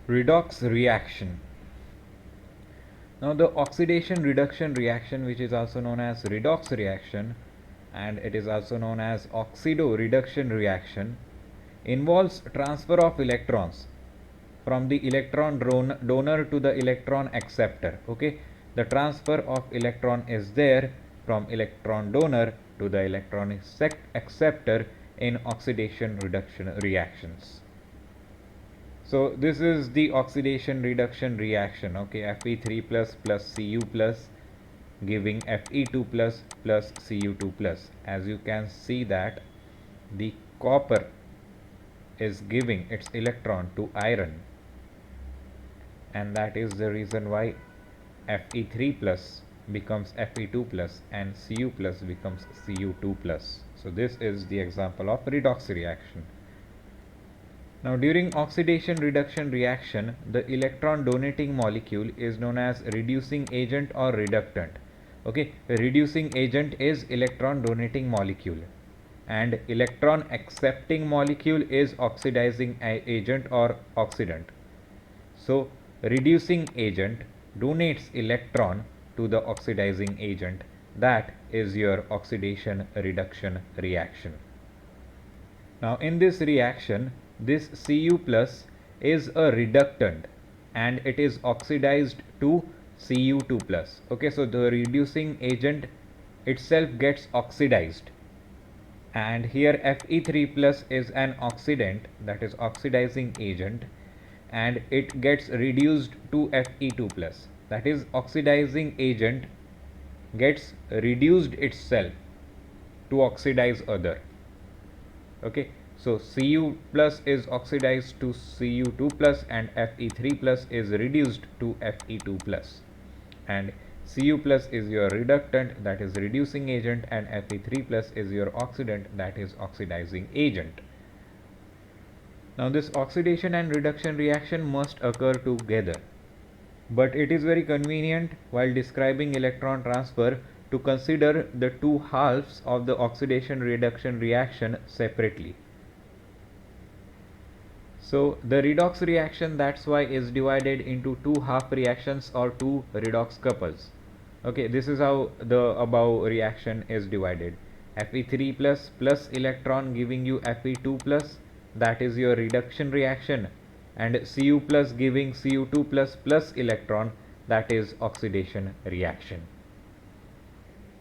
Redox reaction. Now the oxidation reduction reaction, which is also known as redox reaction, and it is also known as oxido reduction reaction, involves transfer of electrons from the electron donor to the electron acceptor. Okay, the transfer of electron is there from electron donor to the electron acceptor in oxidation reduction reactions. So this is the oxidation reduction reaction. Okay, Fe3 plus Cu plus giving Fe2 plus Cu2 plus. As you can see that the copper is giving its electron to iron, and that is the reason why Fe3 plus becomes Fe2 plus and Cu plus becomes Cu2 plus. So this is the example of redox reaction. Now during oxidation reduction reaction, the electron donating molecule is known as reducing agent or reductant. Okay, a reducing agent is electron donating molecule, and electron accepting molecule is oxidizing agent or oxidant. So reducing agent donates electron to the oxidizing agent. That is your oxidation reduction reaction. Now in this reaction, this Cu plus is a reductant and it is oxidized to Cu2 plus. Okay, so the reducing agent itself gets oxidized, and here Fe3 plus is an oxidant, that is oxidizing agent, and it gets reduced to Fe2 plus, that is oxidizing agent gets reduced itself to oxidize other. Okay, so Cu plus is oxidized to Cu2 plus and Fe3 plus is reduced to Fe2 plus, and Cu plus is your reductant, that is reducing agent, and Fe3 plus is your oxidant, that is oxidizing agent. Now this oxidation and reduction reaction must occur together, but it is very convenient while describing electron transfer to consider the two halves of the oxidation reduction reaction separately. So the redox reaction, that's why, is divided into two half reactions or two redox couples. Okay, this is how the above reaction is divided. Fe3 plus electron giving you Fe2 plus, that is your reduction reaction, and Cu plus giving Cu2 plus electron, that is oxidation reaction.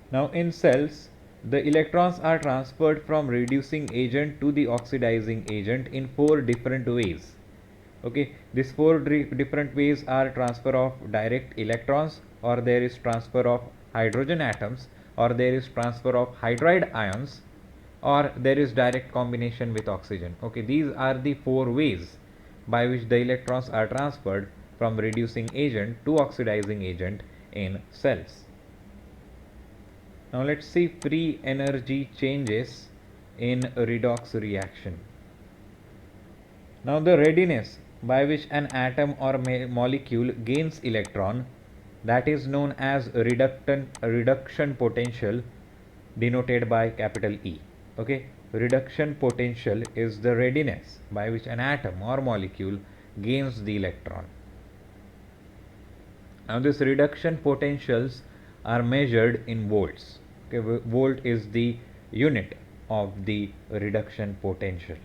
Now in cells, the electrons are transferred from reducing agent to the oxidizing agent in four different ways. Okay, these four different ways are transfer of direct electrons, or there is transfer of hydrogen atoms, or there is transfer of hydride ions, or there is direct combination with oxygen. Okay, these are the four ways by which the electrons are transferred from reducing agent to oxidizing agent in cells. Now let's see free energy changes in a redox reaction. Now the readiness by which an atom or molecule gains electron, that is known as reduction potential, denoted by capital E. Okay, reduction potential is the readiness by which an atom or molecule gains the electron. Now this reduction potentials are measured in volts. Okay, volt is the unit of the reduction potential.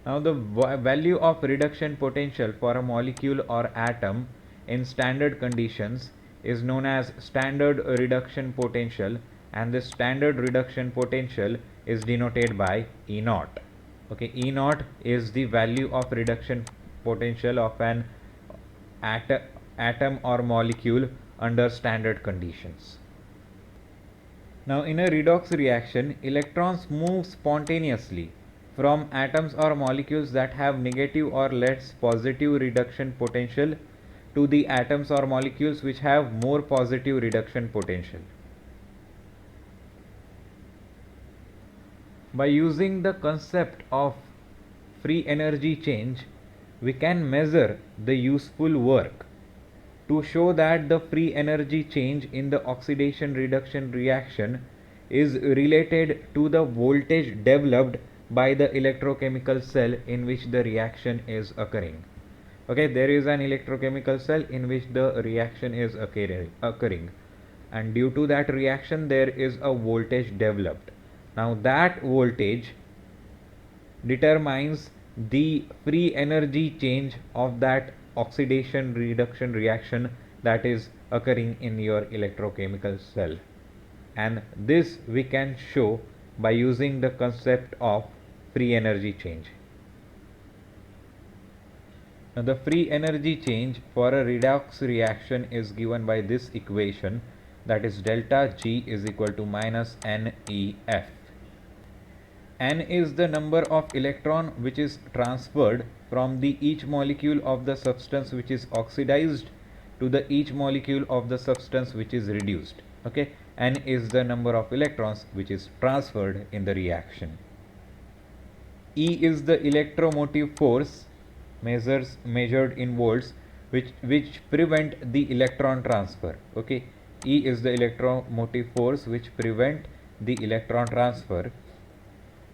Now the value of reduction potential for a molecule or atom in standard conditions is known as standard reduction potential, and this standard reduction potential is denoted by E naught. Okay, E naught is the value of reduction potential of an atom or molecule under standard conditions. Now in a redox reaction, electrons move spontaneously from atoms or molecules that have negative or less positive reduction potential to the atoms or molecules which have more positive reduction potential. By using the concept of free energy change, we can measure the useful work to show that the free energy change in the oxidation reduction reaction is related to the voltage developed by the electrochemical cell in which the reaction is occurring. Okay, there is an electrochemical cell in which the reaction is occurring, and due to that reaction there is a voltage developed. Now that voltage determines the free energy change of that oxidation reduction reaction that is occurring in your electrochemical cell, and this we can show by using the concept of free energy change. Now the free energy change for a redox reaction is given by this equation, that is delta G is equal to minus NEF. N is the number of electron which is transferred from the each molecule of the substance which is oxidized to the each molecule of the substance which is reduced. Okay, N is the number of electrons which is transferred in the reaction. E is the electromotive force measured in volts which prevent the electron transfer. Okay, E is the electromotive force which prevent the electron transfer,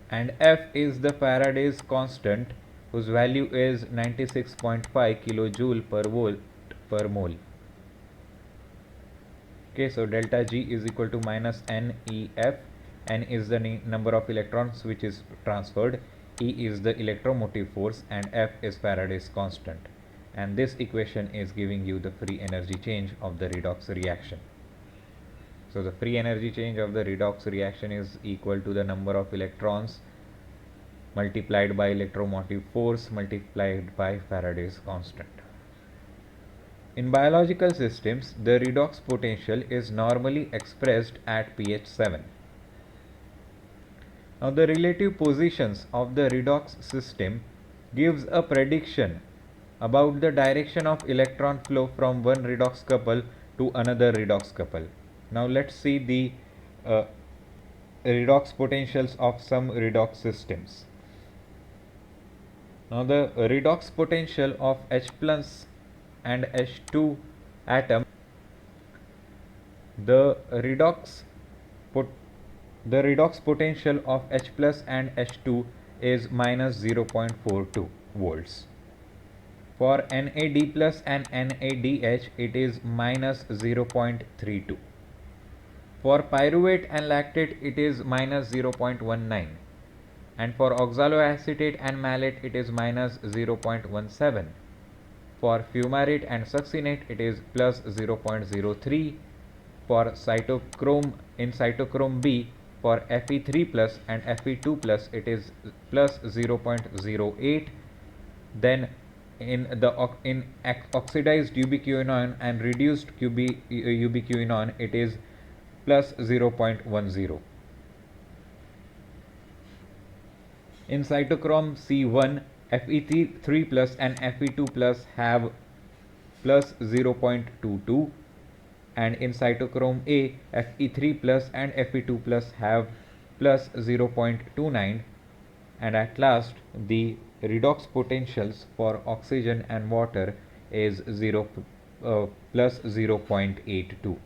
and F is the Faraday's constant whose value is 96.5 kilojoule per volt per mole. Okay, so delta G is equal to minus NEF. N is the number of electrons which is transferred, E is the electromotive force, and F is Faraday's constant. And this equation is giving you the free energy change of the redox reaction. So the free energy change of the redox reaction is equal to the number of electrons multiplied by electromotive force multiplied by Faraday's constant. In biological systems, the redox potential is normally expressed at pH 7. Now the relative positions of the redox system gives a prediction about the direction of electron flow from one redox couple to another redox couple. Now let's see the redox potentials of some redox systems. Now the redox potential of H plus and H2 atom, the redox potential of H plus and H2 is minus 0.42 volts. For NAD plus and NADH it is minus 0.32. For pyruvate and lactate it is minus 0.19, and for oxaloacetate and malate it is minus 0.17. For fumarate and succinate it is plus 0.03. For cytochrome B, for Fe3 plus and Fe2 plus it is plus 0.08. Then in oxidized ubiquinone and reduced ubiquinone it is plus 0.10. In cytochrome C1, Fe3 plus and Fe2 plus have plus 0.22, and in cytochrome A, Fe3 plus and Fe2 plus have plus 0.29, and at last the redox potentials for oxygen and water is plus 0.82.